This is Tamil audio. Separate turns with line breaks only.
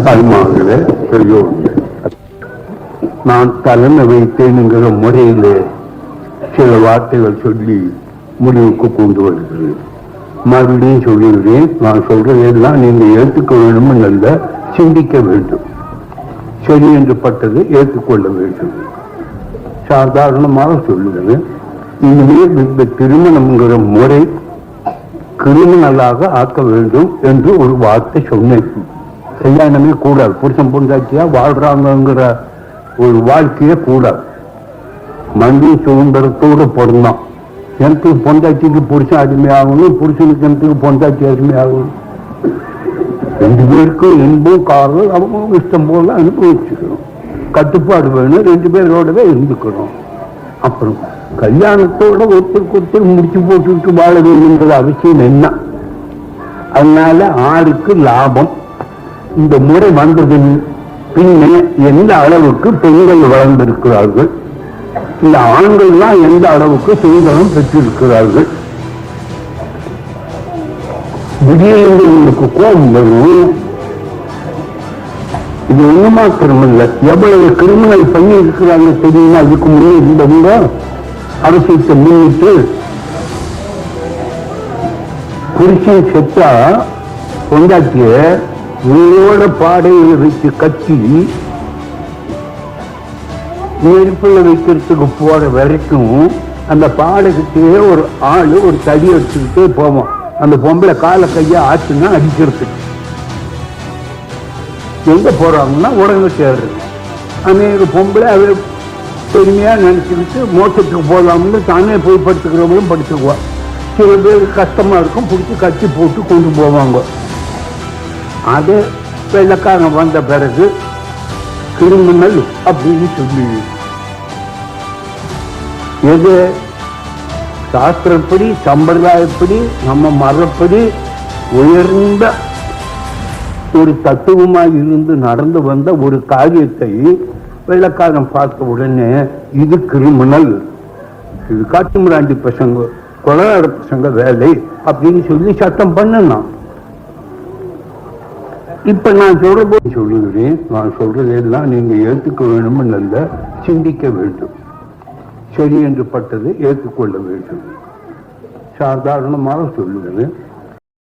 தாய்மார்களே, பெரியோர்களே, நான் தலைமை வைத்தேனுங்கிற முறையிலே சில வார்த்தைகள் சொல்லி முடிவுக்கு கொண்டு வருகிறேன். மறுபடியும் சொல்லுகிறேன், நான் சொல்றதெல்லாம் நீங்க ஏற்றுக்க வேண்டும் அல்ல, சிந்திக்க வேண்டும். சரி என்று பட்டது ஏற்றுக்கொள்ள வேண்டும். சாதாரணமாக சொல்லுகிறேன், இனிமேல் இந்த திருமணம்ங்கிற முறை கிரிமினலாக ஆக்க வேண்டும் என்று ஒரு வார்த்தை சொன்னேன். கல்யாணமே கூடாது, புருஷன் பொண்டாட்டியா வாழ்றாங்கிற ஒரு வாழ்க்கையே கூடாது. மனித சுதந்திரத்தோடு பிறந்தான். எனக்கு பொண்டாட்டிக்கு புருஷன் அடிமையாகணும், புருஷனுக்கு எனக்கு பொண்டாட்டி அடிமையாகணும். ரெண்டு பேருக்கும் இன்பம் காரணம் அவங்க இஷ்டம் போல அனுபவிச்சுக்கணும். கட்டுப்பாடு வேணும், ரெண்டு பேரோடவே இருந்துக்கணும். அப்புறம் கல்யாணத்தோட ஒருத்தருக்கு முடிச்சு போட்டுட்டு வாழ வேண்டுங்கிற அவசியம் என்ன? அதனால ஆளுக்கு லாபம். இந்த முறை வந்ததின் பின்னே எந்த அளவுக்கு பெண்கள் வளர்ந்திருக்கிறார்கள், இந்த ஆண்கள்லாம் எந்த அளவுக்கு சுதந்திரம் பெற்றிருக்கிறார்கள். திடீர்னு உங்களுக்கு கோபம் வரும். இது ஒண்ணு மாத்திரம் இல்ல, எவ்வளவு கிரிமினல் பண்ணி இருக்கிறாங்க தெரியுமா? அதுக்கு முன்னே இருந்தவங்க அரசியத்தை முன்னிட்டு புருஷன் செத்தா பொண்டாட்டிய உயிரோட பாடையை வச்சு கட்டி நெருப்புல வைக்கிறதுக்கு போற வரைக்கும் அந்த பாடைக்கிட்டே ஒரு ஆளு ஒரு தடி எடுத்துக்கிட்டே போவோம். அந்த பொம்பளை கால கைய ஆச்சுன்னா அடிக்கிறதுக்கு. எங்க போறாங்கன்னா உடனே சேர்றது. அநேக பொம்பளை அவ பெருமையா நினைச்சுக்கிட்டு மோசத்துக்கு போகலாம்னு தானே போய் படுத்துக்கிறவங்களும் படுத்துக்குவா. சில பேர் கஷ்டமா இருக்கும், பிடிச்சி கட்டி போட்டு கொண்டு போவாங்க. அது வெள்ளக்காரன் வந்த பிறகு கிரிமினல் அப்படின்னு சொல்லி எது சாஸ்திரப்படி சம்பிரதாயப்படி நம்ம மரப்படி உயர்ந்த ஒரு தத்துவமாய் இருந்து நடந்து வந்த ஒரு காரியத்தை வெள்ளக்காரன் பார்த்த உடனே இது கிரிமினல், இது காட்டுமிராண்டி பசங்க கொலநாடு பசங்க வேலை அப்படின்னு சொல்லி சட்டம் பண்ணலாம். இப்ப நான் சொல்லுகிறேன், நான் சொல்றதெல்லாம் நீங்க ஏற்றுக்க வேண்டும் அல்ல, சிந்திக்க வேண்டும். சரி என்று பட்டது ஏற்றுக்கொள்ள வேண்டும். சாதாரணமாக சொல்லுகிறேன்,